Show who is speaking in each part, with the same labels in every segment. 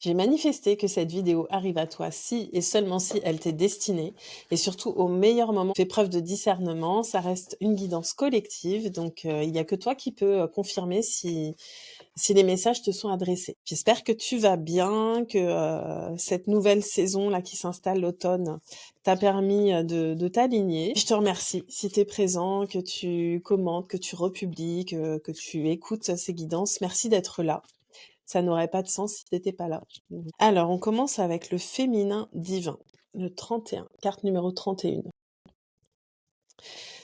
Speaker 1: J'ai manifesté que cette vidéo arrive à toi si et seulement si elle t'est destinée et surtout au meilleur moment. Fais preuve de discernement, ça reste une guidance collective, donc il y a que toi qui peux confirmer si les messages te sont adressés. J'espère que tu vas bien, que cette nouvelle saison là qui s'installe l'automne t'a permis de t'aligner. Je te remercie si tu es présent, que tu commentes, que tu republies, que tu écoutes ces guidances. Merci d'être là. Ça n'aurait pas de sens si tu n'étais pas là. Alors, on commence avec le féminin divin, le 31, carte numéro 31.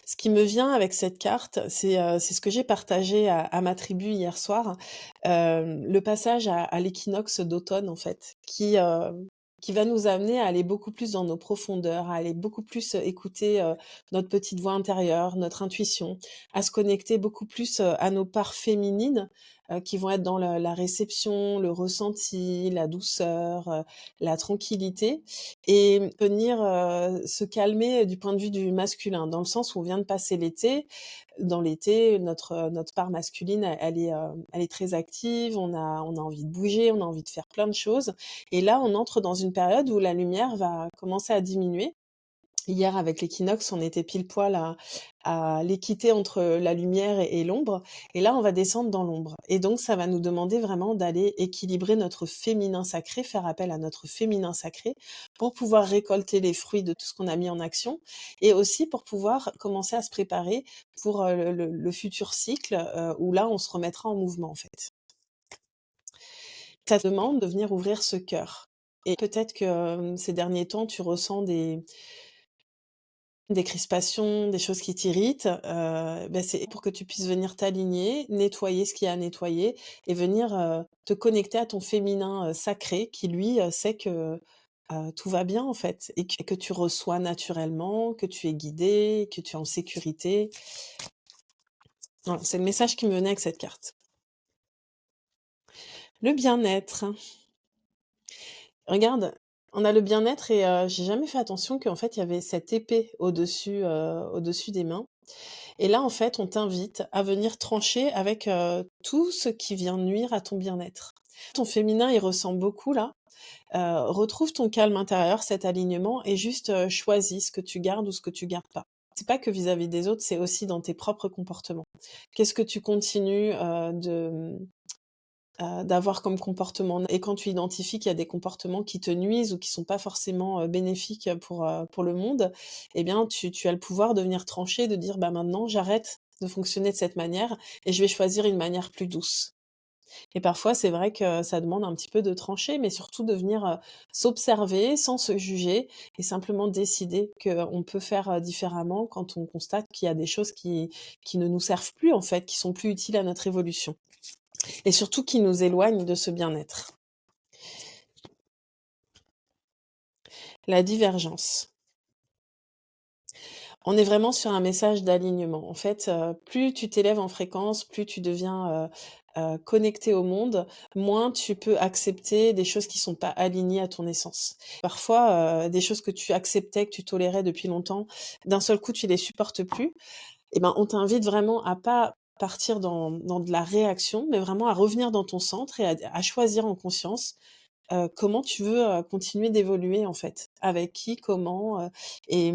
Speaker 1: Ce qui me vient avec cette carte, c'est ce que j'ai partagé à ma tribu hier soir, le passage à l'équinoxe d'automne, en fait, qui va nous amener à aller beaucoup plus dans nos profondeurs, à aller beaucoup plus écouter notre petite voix intérieure, notre intuition, à se connecter beaucoup plus à nos parts féminines qui vont être dans la réception, le ressenti, la douceur, la tranquillité et venir se calmer du point de vue du masculin, dans le sens où on vient de passer l'été. Dans l'été, notre part masculine, elle est très active, on a envie de bouger, on a envie de faire plein de choses. Et là, on entre dans une période où la lumière va commencer à diminuer. Hier, avec l'équinoxe, on était pile poil à l'équité entre la lumière et l'ombre. Et là, on va descendre dans l'ombre. Et donc, ça va nous demander vraiment d'aller équilibrer notre féminin sacré, faire appel à notre féminin sacré pour pouvoir récolter les fruits de tout ce qu'on a mis en action et aussi pour pouvoir commencer à se préparer pour le futur cycle où là, on se remettra en mouvement, en fait. Ça demande de venir ouvrir ce cœur. Et peut-être que ces derniers temps, tu ressens des crispations, des choses qui t'irritent, c'est pour que tu puisses venir t'aligner, nettoyer ce qu'il y a à nettoyer et venir, te connecter à ton féminin, sacré qui lui, sait que, tout va bien en fait et que tu reçois naturellement, que tu es guidée, que tu es en sécurité. Voilà, c'est le message qui me venait avec cette carte. Le bien-être. Regarde, on a le bien-être et j'ai jamais fait attention qu'en fait, il y avait cette épée au-dessus des mains. Et là, en fait, on t'invite à venir trancher avec tout ce qui vient nuire à ton bien-être. Ton féminin, il ressent beaucoup là. Retrouve ton calme intérieur, cet alignement, et juste choisis ce que tu gardes ou ce que tu gardes pas. C'est pas que vis-à-vis des autres, c'est aussi dans tes propres comportements. Qu'est-ce que tu continues d'avoir comme comportement? Et quand tu identifies qu'il y a des comportements qui te nuisent ou qui sont pas forcément bénéfiques pour le monde, eh bien, tu as le pouvoir de venir trancher, de dire: «Bah, maintenant, j'arrête de fonctionner de cette manière et je vais choisir une manière plus douce». Et parfois, c'est vrai que ça demande un petit peu de trancher, mais surtout de venir s'observer sans se juger et simplement décider qu'on peut faire différemment quand on constate qu'il y a des choses qui ne nous servent plus, en fait, qui sont plus utiles à notre évolution et surtout qui nous éloignent de ce bien-être. La divergence. On est vraiment sur un message d'alignement. En fait, plus tu t'élèves en fréquence, plus tu deviens, connecté au monde, moins tu peux accepter des choses qui sont pas alignées à ton essence. Parfois, des choses que tu acceptais, que tu tolérais depuis longtemps, d'un seul coup, tu les supportes plus. Et ben, on t'invite vraiment à pas partir dans de la réaction, mais vraiment à revenir dans ton centre et à choisir en conscience, comment tu veux, continuer d'évoluer, en fait. Avec qui, comment, et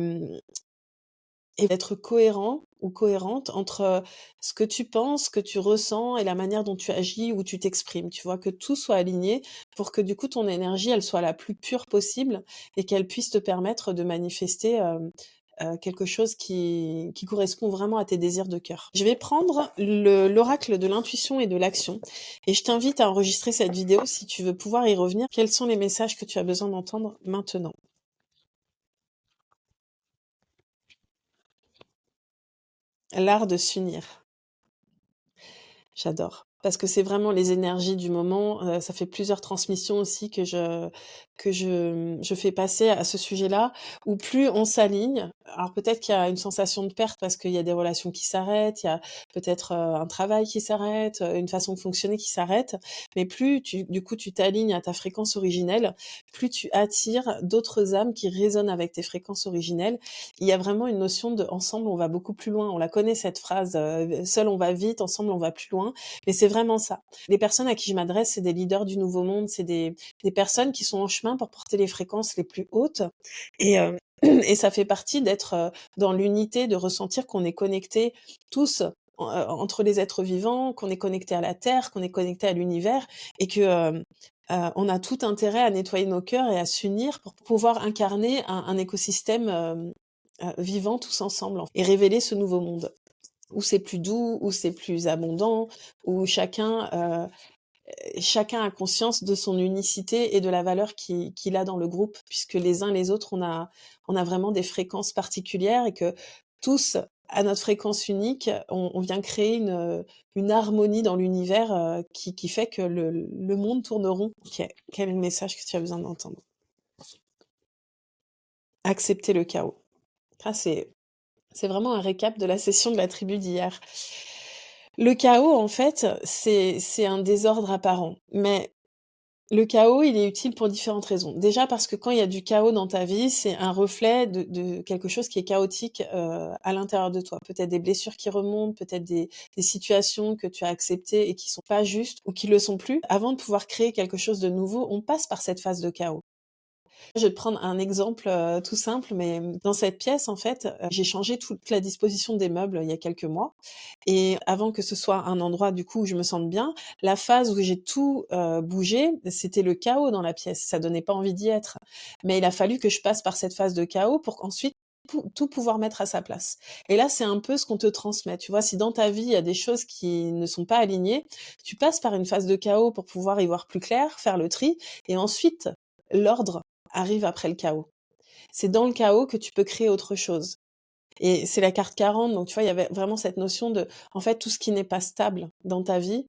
Speaker 1: et d'être cohérent ou cohérente entre, ce que tu penses, ce que tu ressens et la manière dont tu agis ou tu t'exprimes, tu vois? Que tout soit aligné pour que du coup ton énergie, elle soit la plus pure possible et qu'elle puisse te permettre de manifester, quelque chose qui correspond vraiment à tes désirs de cœur. Je vais prendre l'oracle de l'intuition et de l'action et je t'invite à enregistrer cette vidéo si tu veux pouvoir y revenir. Quels sont les messages que tu as besoin d'entendre maintenant? L'art de s'unir. J'adore. Parce que c'est vraiment les énergies du moment, ça fait plusieurs transmissions aussi que je fais passer à ce sujet-là, où plus on s'aligne, alors peut-être qu'il y a une sensation de perte parce qu'il y a des relations qui s'arrêtent, il y a peut-être, un travail qui s'arrête, une façon de fonctionner qui s'arrête, mais plus tu t'alignes à ta fréquence originelle, plus tu attires d'autres âmes qui résonnent avec tes fréquences originelles. Il y a vraiment une notion de ensemble on va beaucoup plus loin. On la connaît cette phrase, seul on va vite, ensemble on va plus loin, mais c'est vraiment ça. Les personnes à qui je m'adresse, c'est des leaders du nouveau monde, c'est des personnes qui sont en chemin pour porter les fréquences les plus hautes et et ça fait partie d'être, dans l'unité, de ressentir qu'on est connectés tous entre les êtres vivants, qu'on est connectés à la terre, qu'on est connectés à l'univers et que, on a tout intérêt à nettoyer nos cœurs et à s'unir pour pouvoir incarner un écosystème, vivant tous ensemble et révéler ce nouveau monde où c'est plus doux, où c'est plus abondant, où chacun a conscience de son unicité et de la valeur qu'il a dans le groupe, puisque les uns les autres, on a vraiment des fréquences particulières et que tous, à notre fréquence unique, on vient créer une harmonie dans l'univers qui fait que le monde tourne rond. Ok, quel est le message que tu as besoin d'entendre? Accepter le chaos. Ah, c'est vraiment un récap de la session de la tribu d'hier. Le chaos, en fait, c'est un désordre apparent, mais le chaos, il est utile pour différentes raisons. Déjà parce que quand il y a du chaos dans ta vie, c'est un reflet de quelque chose qui est chaotique, à l'intérieur de toi. Peut-être des blessures qui remontent, peut-être des situations que tu as acceptées et qui sont pas justes ou qui le sont plus. Avant de pouvoir créer quelque chose de nouveau, on passe par cette phase de chaos. Je vais te prendre un exemple, tout simple, mais, dans cette pièce, en fait, j'ai changé toute la disposition des meubles il y a quelques mois et avant que ce soit un endroit, du coup, où je me sente bien, la phase où j'ai tout, bougé, c'était le chaos dans la pièce. Ça donnait pas envie d'y être. Mais il a fallu que je passe par cette phase de chaos pour qu'ensuite tout pouvoir mettre à sa place. Et là, c'est un peu ce qu'on te transmet. Tu vois, si dans ta vie, il y a des choses qui ne sont pas alignées, tu passes par une phase de chaos pour pouvoir y voir plus clair, faire le tri et ensuite l'ordre arrive après le chaos. C'est dans le chaos que tu peux créer autre chose. Et c'est la carte 40, donc tu vois, il y avait vraiment cette notion de, en fait, tout ce qui n'est pas stable dans ta vie,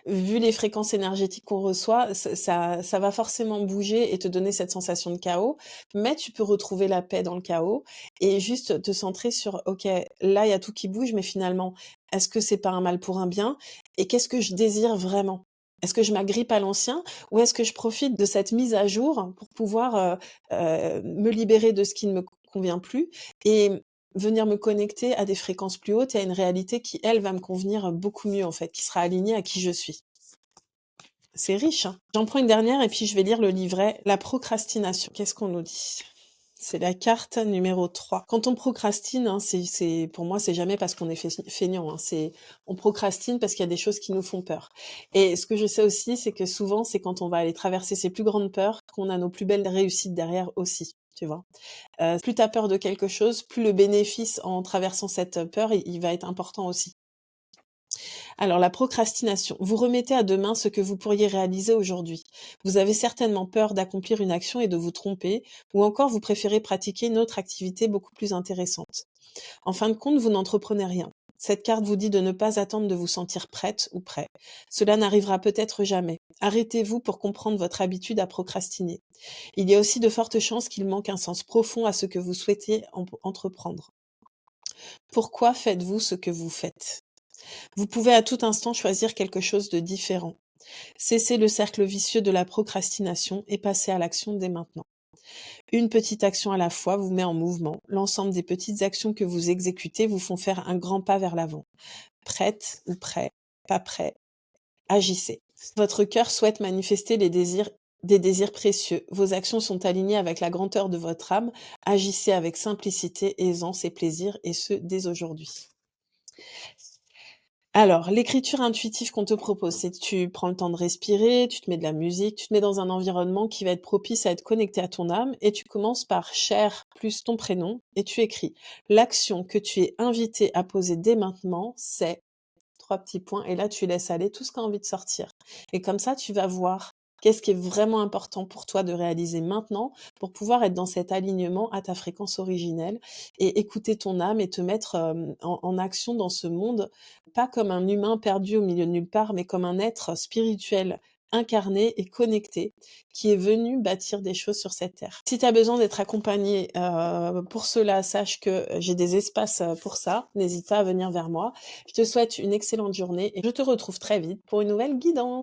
Speaker 1: vu les fréquences énergétiques qu'on reçoit, ça va forcément bouger et te donner cette sensation de chaos, mais tu peux retrouver la paix dans le chaos et juste te centrer sur, OK, là, il y a tout qui bouge, mais finalement, est-ce que c'est pas un mal pour un bien? Et qu'est-ce que je désire vraiment? Est-ce que je m'agrippe à l'ancien ou est-ce que je profite de cette mise à jour pour pouvoir, me libérer de ce qui ne me convient plus et venir me connecter à des fréquences plus hautes et à une réalité qui, elle, va me convenir beaucoup mieux, en fait, qui sera alignée à qui je suis. C'est riche, hein. J'en prends une dernière et puis je vais lire le livret La procrastination. Qu'est-ce qu'on nous dit? C'est la carte numéro 3. Quand on procrastine, hein, pour moi, c'est jamais parce qu'on est feignant, hein. On procrastine parce qu'il y a des choses qui nous font peur. Et ce que je sais aussi, c'est que souvent, c'est quand on va aller traverser ses plus grandes peurs qu'on a nos plus belles réussites derrière aussi, tu vois? Plus tu as peur de quelque chose, plus le bénéfice en traversant cette peur, il va être important aussi. Alors la procrastination, vous remettez à demain ce que vous pourriez réaliser aujourd'hui. Vous avez certainement peur d'accomplir une action et de vous tromper, ou encore vous préférez pratiquer une autre activité beaucoup plus intéressante. En fin de compte, vous n'entreprenez rien. Cette carte vous dit de ne pas attendre de vous sentir prête ou prêt. Cela n'arrivera peut-être jamais. Arrêtez-vous pour comprendre votre habitude à procrastiner. Il y a aussi de fortes chances qu'il manque un sens profond à ce que vous souhaitez entreprendre. Pourquoi faites-vous ce que vous faites? Vous pouvez à tout instant choisir quelque chose de différent. Cessez le cercle vicieux de la procrastination et passez à l'action dès maintenant. Une petite action à la fois vous met en mouvement. L'ensemble des petites actions que vous exécutez vous font faire un grand pas vers l'avant. Prête ou prêt, pas prêt, agissez. Votre cœur souhaite manifester des désirs précieux. Vos actions sont alignées avec la grandeur de votre âme. Agissez avec simplicité, aisance et plaisir, et ce, dès aujourd'hui. Alors, l'écriture intuitive qu'on te propose, c'est que tu prends le temps de respirer, tu te mets de la musique, tu te mets dans un environnement qui va être propice à être connecté à ton âme et tu commences par cher plus ton prénom et tu écris. L'action que tu es invité à poser dès maintenant, c'est 3 petits points et là tu laisses aller tout ce qui a envie de sortir. Et comme ça, tu vas voir qu'est-ce qui est vraiment important pour toi de réaliser maintenant pour pouvoir être dans cet alignement à ta fréquence originelle et écouter ton âme et te mettre, en action dans ce monde, pas comme un humain perdu au milieu de nulle part, mais comme un être spirituel incarné et connecté, qui est venu bâtir des choses sur cette terre. Si tu as besoin d'être accompagné, pour cela, sache que j'ai des espaces, pour ça. N'hésite pas à venir vers moi. Je te souhaite une excellente journée et je te retrouve très vite pour une nouvelle guidance.